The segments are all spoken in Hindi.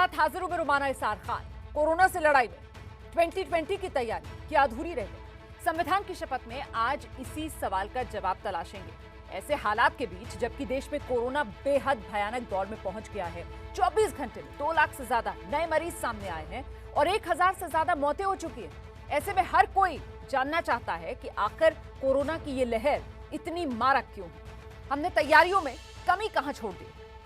साथ हाजिर हूं मैं रुमाना इसार खान। कोरोना से लड़ाई में 2020 की तैयारी क्या अधूरी रह गई? संविधान की शपथ में आज इसी सवाल का जवाब तलाशेंगे। ऐसे हालात के बीच जबकि देश में कोरोना बेहद भयानक दौर में पहुंच गया है, 24 घंटे में 2 लाख से ज्यादा नए मरीज सामने आए हैं और 1000 से ज्यादा मौतें हो चुकी हैं। ऐसे में हर कोई जानना चाहता है कि आखिर कोरोना की ये लहर इतनी मारक क्यों है? हमने तैयारियों में कमी कहां छोड़ दी?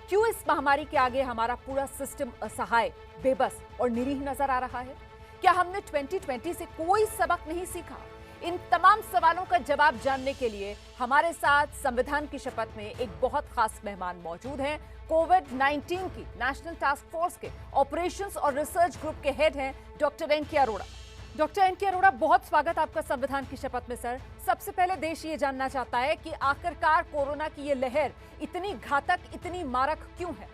क्यों इस महामारी के आगे हमारा पूरा सिस्टम असहाय, बेबस और निरीह नजर आ रहा है? क्या हमने 2020 से कोई सबक नहीं सीखा? इन तमाम सवालों का जवाब जानने के लिए हमारे साथ संविधान की शपथ में एक बहुत खास मेहमान मौजूद हैं। कोविड-19 की नेशनल टास्क फोर्स के ऑपरेशंस और रिसर्च ग्रुप के हेड हैं doctor NK. Arora. Doctor NK. Arora, बहुत स्वागत आपका संविधान की शपथ में सर। सबसे पहले देश ये जानना चाहता है कि आखिरकार कोरोना की ये लहर इतनी घातक, इतनी मारक क्यों है?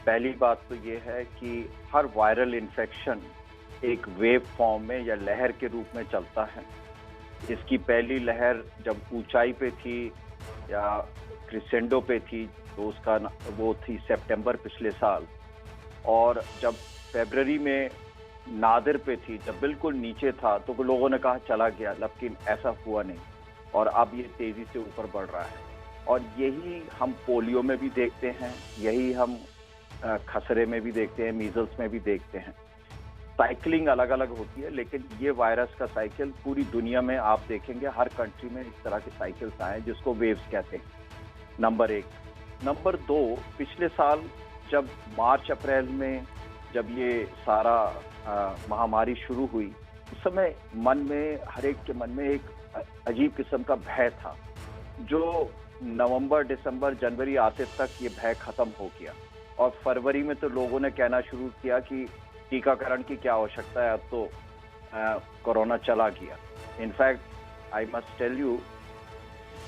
पहली बात तो ये है कि हर वायरल इन्फेक्शन एक वेव फॉर्म में या लहर के रूप में चलता है। इसकी पहली लहर जब ऊंचाई पे थी या क्रिसेंडो पे थी तो उसका वो थी सितंबर पिछले साल, और जब फरवरी में नादिर पे थी, जब बिल्कुल नीचे था तो लोगों ने कहा चला गया, लेकिन ऐसा हुआ नहीं और अब ये तेजी से ऊपर बढ़ रहा है। और यही हम पोलियो में भी देखते हैं, यही हम खसरे में भी देखते हैं, मीजल्स में भी देखते हैं। साइकिलिंग अलग अलग होती है, लेकिन ये वायरस का साइकिल पूरी दुनिया में आप देखेंगे, हर कंट्री में इस तरह के साइकिल्स आए जिसको वेव्स कहते हैं। नंबर 1। नंबर 2, पिछले साल जब मार्च अप्रैल में जब ये सारा महामारी शुरू हुई, उस समय मन में, हर एक के मन में एक अजीब किस्म का भय था, जो नवंबर, दिसंबर, जनवरी आते तक ये भय खत्म हो गया। और फरवरी में तो लोगों ने कहना शुरू किया कि टीकाकरण की क्या आवश्यकता है, अब तो कोरोना चला गया। In fact I must tell you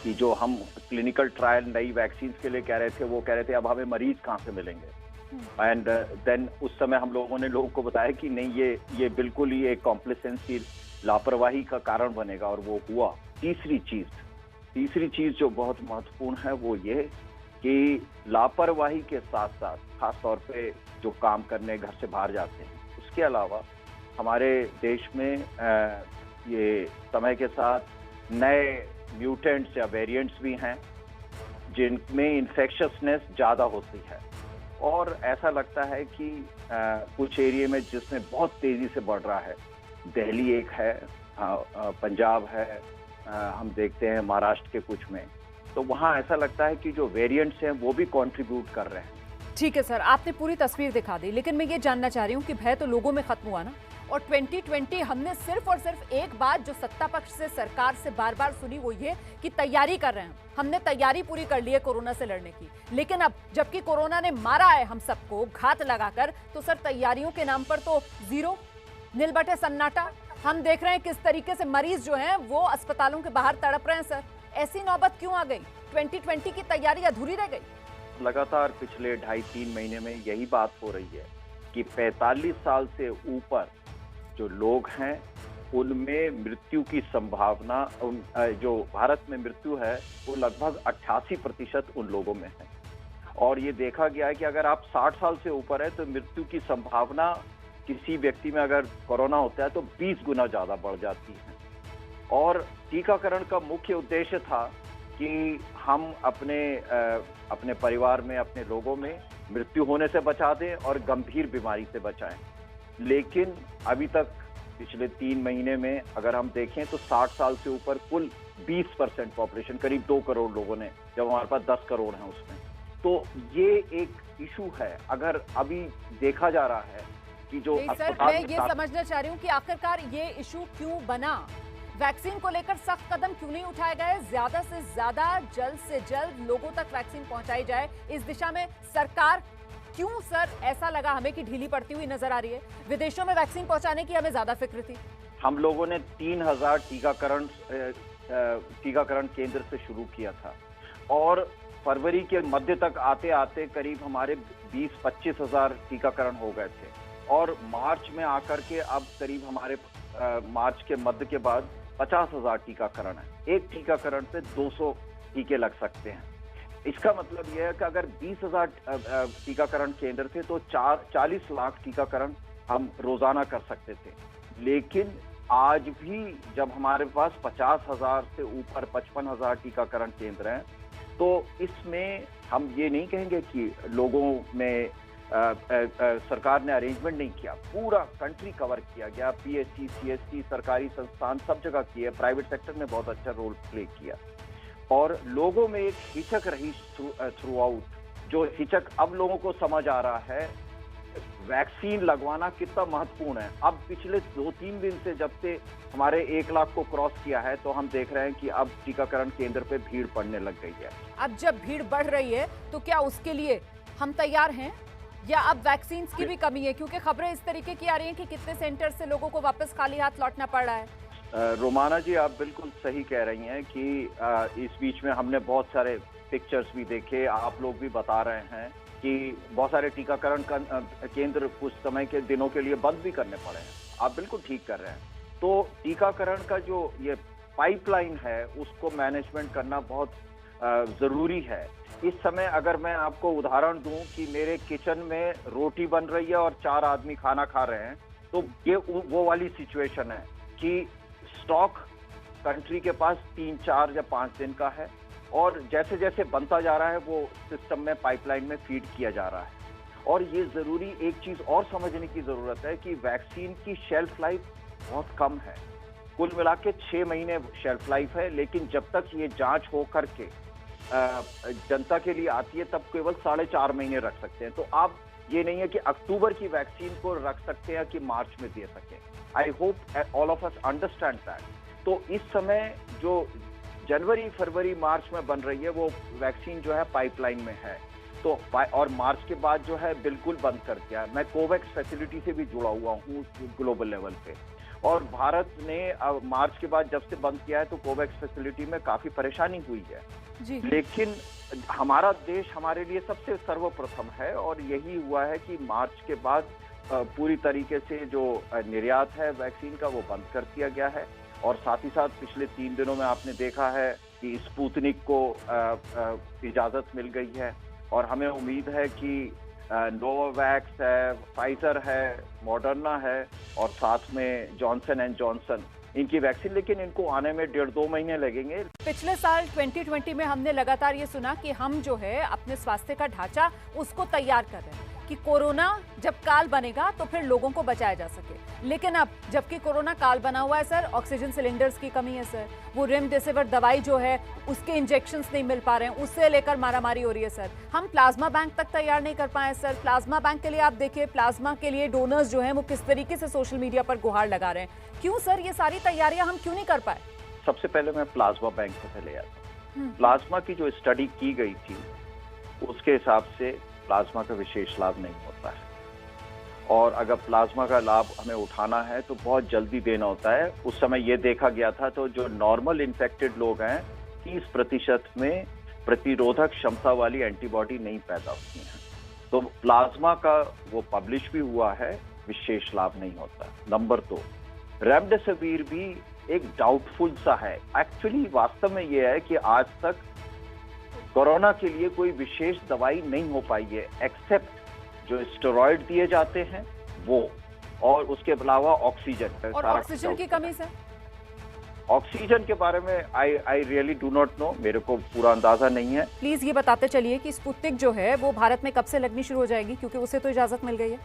कि जो हम क्लिनिकल ट्रायल नई वैक्सीन के लिए कह रहे थे, वो कह रहे थे अब हमें मरीज कहाँ से मिलेंगे। एंड देन उस समय हम लोगों ने लोगों को बताया कि नहीं, ये बिल्कुल ही एक कॉम्प्लिसेंसी, लापरवाही का कारण बनेगा, और वो हुआ। तीसरी चीज जो बहुत महत्वपूर्ण है वो ये कि लापरवाही के साथ साथ, खास तौर पे जो काम करने घर से बाहर जाते हैं, उसके अलावा हमारे देश में ये समय के साथ नए म्यूटेंट्स या वेरिएंट्स भी हैं जिनमें इन्फेक्शसनेस ज़्यादा होती है। और ऐसा लगता है कि कुछ एरिया में जिसमें बहुत तेज़ी से बढ़ रहा है, दिल्ली एक है, पंजाब है, हम देखते हैं महाराष्ट्र के कुछ में, तो वहाँ ऐसा लगता है कि जो वेरिएंट्स हैं वो भी कंट्रीब्यूट कर रहे हैं। ठीक है सर, आपने पूरी तस्वीर दिखा दी, लेकिन मैं ये जानना चाह रही हूँ कि भय तो लोगों में खत्म हुआ ना? और 2020 हमने सिर्फ और सिर्फ एक बात जो सत्ता पक्ष से, सरकार से बार बार सुनी, वो ये कि तैयारी कर रहे हैं, हमने तैयारी पूरी कर ली है कोरोना से लड़ने की। लेकिन अब जबकि कोरोना ने मारा है हम सबको घात लगाकर, तो सर तैयारियों के नाम पर तो जीरो, नील बटे सन्नाटा। हम देख रहे हैं किस तरीके से मरीज जो हैं वो अस्पतालों के बाहर तड़प रहे हैं। सर, ऐसी नौबत क्यों आ गई? 2020 की तैयारी अधूरी रह गई? लगातार पिछले 2.5-3 महीने में यही बात हो रही है कि 45 साल से ऊपर जो लोग हैं उनमें मृत्यु की संभावना, जो भारत में मृत्यु है वो लगभग 88% उन लोगों में है। और ये देखा गया है कि अगर आप 60 साल से ऊपर है तो मृत्यु की संभावना किसी व्यक्ति में अगर कोरोना होता है तो 20 गुना ज़्यादा बढ़ जाती है। और टीकाकरण का मुख्य उद्देश्य था कि हम अपने परिवार में, अपने लोगों में मृत्यु होने से बचा दें और गंभीर बीमारी से बचाएं। लेकिन अभी तक पिछले 3 महीने में अगर हम देखें तो 60 साल से ऊपर कुल 20% पॉपुलेशन, करीब 2 करोड़ लोगों ने, जब हमारे पास 10 करोड़ हैं उसमें, तो ये एक इशू है। अगर अभी देखा जा रहा है कि जो सर, मैं ये समझना चाह रही हूँ कि आखिरकार ये इशू क्यों बना? वैक्सीन को लेकर सख्त कदम क्यों नहीं उठाए गए? ज्यादा से ज्यादा, जल्द से जल्द लोगों तक वैक्सीन पहुंचाई जाए, इस दिशा में सरकार क्यों, सर, ऐसा लगा हमें कि ढीली पड़ती हुई नजर आ रही है? विदेशों में वैक्सीन पहुंचाने की हमें ज्यादा फिक्र थी। हम लोगों ने 3000 टीकाकरण केंद्र से शुरू किया था, और फरवरी के मध्य तक आते आते करीब हमारे 20-25 हजार टीकाकरण हो गए थे। और मार्च में आकर के अब करीब हमारे मार्च के मध्य के बाद 50,000 टीकाकरण है। एक टीकाकरण पे 200 टीके लग सकते हैं। इसका मतलब यह है कि अगर 20,000 टीकाकरण केंद्र थे तो 40 लाख टीकाकरण हम रोजाना कर सकते थे। लेकिन आज भी जब हमारे पास 50,000 से ऊपर 55,000 टीकाकरण केंद्र हैं, तो इसमें हम ये नहीं कहेंगे कि लोगों में सरकार ने अरेंजमेंट नहीं किया। पूरा कंट्री कवर किया गया, पीएचसी, सीएचसी, सरकारी संस्थान सब जगह किए, प्राइवेट सेक्टर ने बहुत अच्छा रोल प्ले किया और लोगों में एक हिचक रही थ्रू आउट, जो हिचक अब लोगों को समझ आ रहा है वैक्सीन लगवाना कितना महत्वपूर्ण है। अब पिछले 2-3 दिन से जब से हमारे 1 लाख को क्रॉस किया है तो हम देख रहे हैं कि अब टीकाकरण केंद्र पे भीड़ पड़ने लग गई है। अब जब भीड़ बढ़ रही है तो क्या उसके लिए हम तैयार हैं या अब वैक्सीन की भी कमी है? क्योंकि खबरें इस तरीके की आ रही हैं कि कितने सेंटर से लोगों को वापस खाली हाथ लौटना पड़ रहा है। रोमाना जी, आप बिल्कुल सही कह रही हैं कि इस बीच में हमने बहुत सारे पिक्चर्स भी देखे, आप लोग भी बता रहे हैं कि बहुत सारे टीकाकरण केंद्र कुछ समय के दिनों के लिए बंद भी करने पड़े हैं। आप बिल्कुल ठीक कर रहे हैं। तो टीकाकरण का जो ये पाइपलाइन है उसको मैनेजमेंट करना बहुत जरूरी है। इस समय अगर मैं आपको उदाहरण दूं कि मेरे किचन में रोटी बन रही है और 4 आदमी खाना खा रहे हैं, तो ये वो वाली सिचुएशन है कि स्टॉक कंट्री के पास 3, 4 या 5 दिन का है और जैसे जैसे बनता जा रहा है वो सिस्टम में पाइपलाइन में फीड किया जा रहा है। और ये जरूरी एक चीज और समझने की जरूरत है कि वैक्सीन की शेल्फ लाइफ बहुत कम है। कुल मिला के 6 महीने शेल्फ लाइफ है, लेकिन जब तक ये जांच हो करके जनता के लिए आती है तब केवल 4.5 महीने रख सकते हैं। तो आप ये नहीं है कि अक्टूबर की वैक्सीन को रख सकते हैं कि मार्च में दे सके। I hope all of us understand that. तो इस समय जो जनवरी, फरवरी, मार्च में बन रही है वो वैक्सीन जो है पाइपलाइन में है। तो और मार्च के बाद जो है बिल्कुल बंद कर दिया। मैं कोवैक्स फैसिलिटी से भी जुड़ा हुआ हूँ ग्लोबल लेवल पे, और भारत ने मार्च के बाद जब से बंद किया है तो कोवैक्स फैसिलिटी में काफी परेशानी हुई है जी। लेकिन हमारा देश हमारे लिए सबसे सर्वप्रथम है और यही हुआ है कि मार्च के बाद पूरी तरीके से जो निर्यात है वैक्सीन का वो बंद कर दिया गया है। और साथ ही साथ पिछले 3 दिनों में आपने देखा है कि स्पुतनिक को इजाजत मिल गई है और हमें उम्मीद है कि नोवावैक्स है, फाइजर है, मॉडर्ना है और साथ में जॉनसन एंड जॉनसन, इनकी वैक्सीन, लेकिन इनको आने में 1.5-2 महीने लगेंगे। पिछले साल 2020 में हमने लगातार ये सुना कि हम जो है अपने स्वास्थ्य का ढांचा उसको तैयार कर रहे हैं कि कोरोना जब काल बनेगा तो फिर लोगों को बचाया जा सके। लेकिन अब जबकि कोरोना काल बना हुआ है सर, ऑक्सीजन सिलेंडर्स की कमी है सर, वो रेमडेसिविर दवाई जो है उसके इंजेक्शंस नहीं मिल पा रहे हैं, उससे लेकर मारामारी हो रही है सर। हम प्लाज्मा बैंक तक तैयार नहीं कर पाए सर। प्लाज्मा बैंक के लिए आप देखिए, प्लाज्मा के लिए डोनर्स जो हैं वो किस तरीके से सोशल मीडिया पर गुहार लगा रहे हैं। क्यों सर ये सारी तैयारियां हम क्यों नहीं कर पाए? सबसे पहले मैं प्लाज्मा बैंक से पहले आता हूं। प्लाज्मा की जो स्टडी की गई थी उसके हिसाब से प्लाज्मा का विशेष लाभ नहीं होता है और अगर प्लाज्मा का लाभ हमें उठाना है तो बहुत जल्दी देना होता है। उस समय ये देखा गया था तो जो नॉर्मल इन्फेक्टेड लोग हैं 30% में प्रतिरोधक क्षमता वाली एंटीबॉडी नहीं पैदा होती हैं। तो प्लाज्मा का वो पब्लिश भी हुआ है, विशेष लाभ नहीं होता। नंबर 2, रेमडेसिविर भी एक डाउटफुल सा है। एक्चुअली वास्तव में ये है कि आज तक कोरोना के लिए कोई विशेष दवाई नहीं हो पाई है एक्सेप्ट जो स्टेरॉइड दिए जाते हैं वो, और उसके अलावा ऑक्सीजन। और ऑक्सीजन की कमी से? ऑक्सीजन के बारे में I really do not know, मेरे को पूरा अंदाजा नहीं है। प्लीज ये बताते चलिए कि स्पुतनिक जो है वो भारत में कब से लगनी शुरू हो जाएगी, क्योंकि उसे तो इजाजत मिल गई है।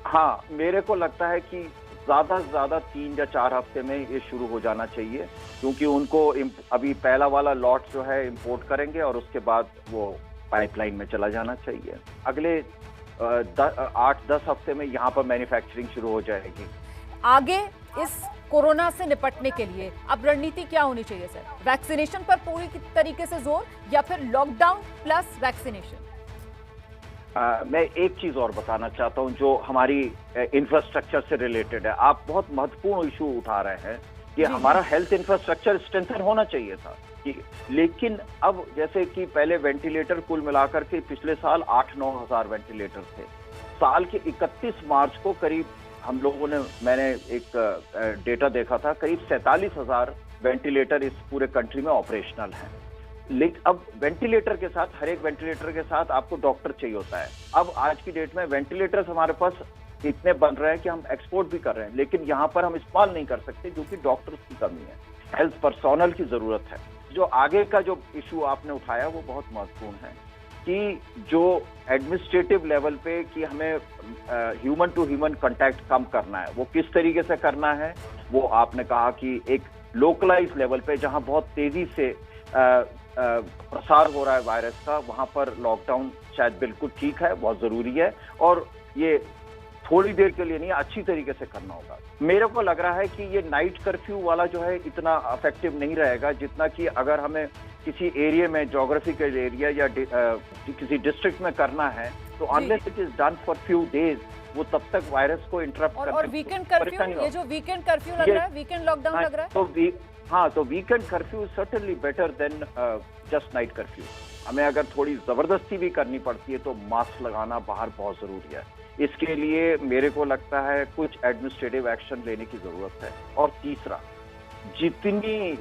हाँ, मेरे को लगता है कि ज्यादा से ज्यादा 3 या 4 हफ्ते में ये शुरू हो जाना चाहिए, क्योंकि उनको अभी पहला वाला लॉट जो है इंपोर्ट करेंगे और उसके बाद वो पाइपलाइन में चला जाना चाहिए। अगले 8-10 हफ्ते में यहाँ पर मैन्युफैक्चरिंग शुरू हो जाएगी। आगे इस कोरोना से निपटने के लिए अब रणनीति क्या होनी चाहिए सर? वैक्सीनेशन पर पूरी तरीके से जोर या फिर लॉकडाउन प्लस वैक्सीनेशन? मैं एक चीज और बताना चाहता हूं जो हमारी इंफ्रास्ट्रक्चर से रिलेटेड है। आप बहुत महत्वपूर्ण इशू उठा रहे हैं कि हमारा हेल्थ इंफ्रास्ट्रक्चर स्ट्रेंथन होना चाहिए था लेकिन अब जैसे कि पहले वेंटिलेटर कुल मिलाकर के पिछले साल 8-9 हजार वेंटिलेटर थे। साल के 31 मार्च को करीब हम लोगों ने, मैंने एक डेटा देखा था, करीब 47,000 वेंटिलेटर इस पूरे कंट्री में ऑपरेशनल हैं। लेकिन अब वेंटिलेटर के साथ, हर एक वेंटिलेटर के साथ आपको डॉक्टर चाहिए होता है। अब आज की डेट में वेंटिलेटर्स हमारे पास इतने बन रहे हैं कि हम एक्सपोर्ट भी कर रहे हैं, लेकिन यहाँ पर हम इस्तेमाल नहीं कर सकते क्योंकि डॉक्टर्स की कमी है, हेल्थ पर्सोनल की जरूरत है। जो आगे का जो इशू आपने उठाया वो बहुत महत्वपूर्ण है कि जो एडमिनिस्ट्रेटिव लेवल पे कि हमें ह्यूमन टू ह्यूमन कांटेक्ट कम करना है, वो किस तरीके से करना है, वो आपने कहा कि एक लोकलाइज लेवल पे जहां बहुत तेजी से प्रसार हो रहा है वायरस का, वहां पर लॉकडाउन शायद बिल्कुल ठीक है, बहुत जरूरी है और ये थोड़ी देर के लिए नहीं, अच्छी तरीके से करना होगा। मेरे को लग रहा है कि ये नाइट कर्फ्यू वाला जो है इतना इफेक्टिव नहीं रहेगा जितना कि अगर हमें किसी एरिया में, ज्योग्राफिकल एरिया या किसी डिस्ट्रिक्ट में करना है तो unless it is done for few days, वो तब तक वायरस को इंटरप्ट और वीकेंड कर्फ्यू, ये जो वीकेंड कर्फ्यू लग रहा है, वीकेंड लॉकडाउन लग रहा है, तो weekend curfew certainly better than just night curfew. हमें अगर थोड़ी जबरदस्ती भी करनी पड़ती है तो मास्क लगाना बाहर बहुत जरूरी है। इसके लिए मेरे को लगता है कुछ एडमिनिस्ट्रेटिव एक्शन लेने की जरूरत है। और तीसरा, जितनी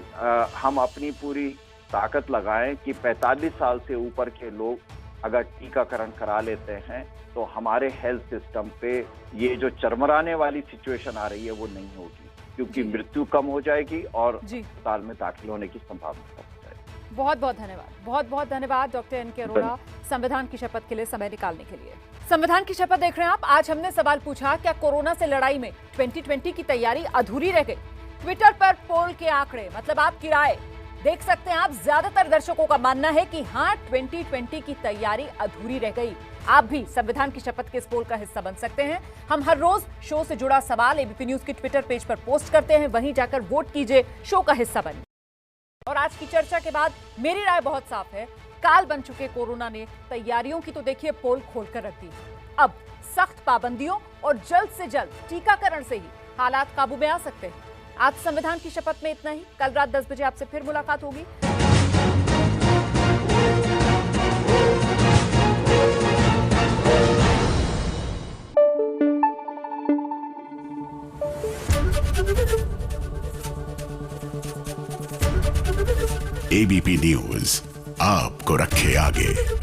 हम अपनी पूरी ताकत लगाएं कि 45 साल से ऊपर के लोग अगर टीकाकरण करा लेते हैं तो हमारे हेल्थ सिस्टम पे ये जो चरमराने वाली सिचुएशन आ रही है वो नहीं होगी, क्योंकि मृत्यु कम हो जाएगी और अस्पताल में दाखिल होने की संभावना कम हो जाएगी। बहुत बहुत धन्यवाद, बहुत बहुत धन्यवाद डॉक्टर एन.के. अरोड़ा, संविधान की शपथ के लिए समय निकालने के लिए। संविधान की शपथ देख रहे हैं आप। आज हमने सवाल पूछा, क्या कोरोना से लड़ाई में 2020 की तैयारी अधूरी रह गई? ट्विटर पर पोल के आंकड़े, मतलब आपकी राय देख सकते हैं आप। ज्यादातर दर्शकों का मानना है कि हाँ, 2020 की तैयारी अधूरी रह गई। आप भी संविधान की शपथ के इस पोल का हिस्सा बन सकते हैं। हम हर रोज शो से जुड़ा सवाल एबीपी न्यूज के ट्विटर पेज पर पोस्ट करते हैं, वहीं जाकर वोट कीजिए, शो का हिस्सा बनिए। और आज की चर्चा के बाद मेरी राय बहुत साफ है, काल बन चुके कोरोना ने तैयारियों की तो देखिए पोल खोलकर रख दी। अब सख्त पाबंदियों और जल्द से जल्द टीकाकरण से ही हालात काबू में आ सकते हैं। आज संविधान की शपथ में इतना ही। कल रात 10 बजे आपसे फिर मुलाकात होगी। एबीपी न्यूज आपको रखे आगे।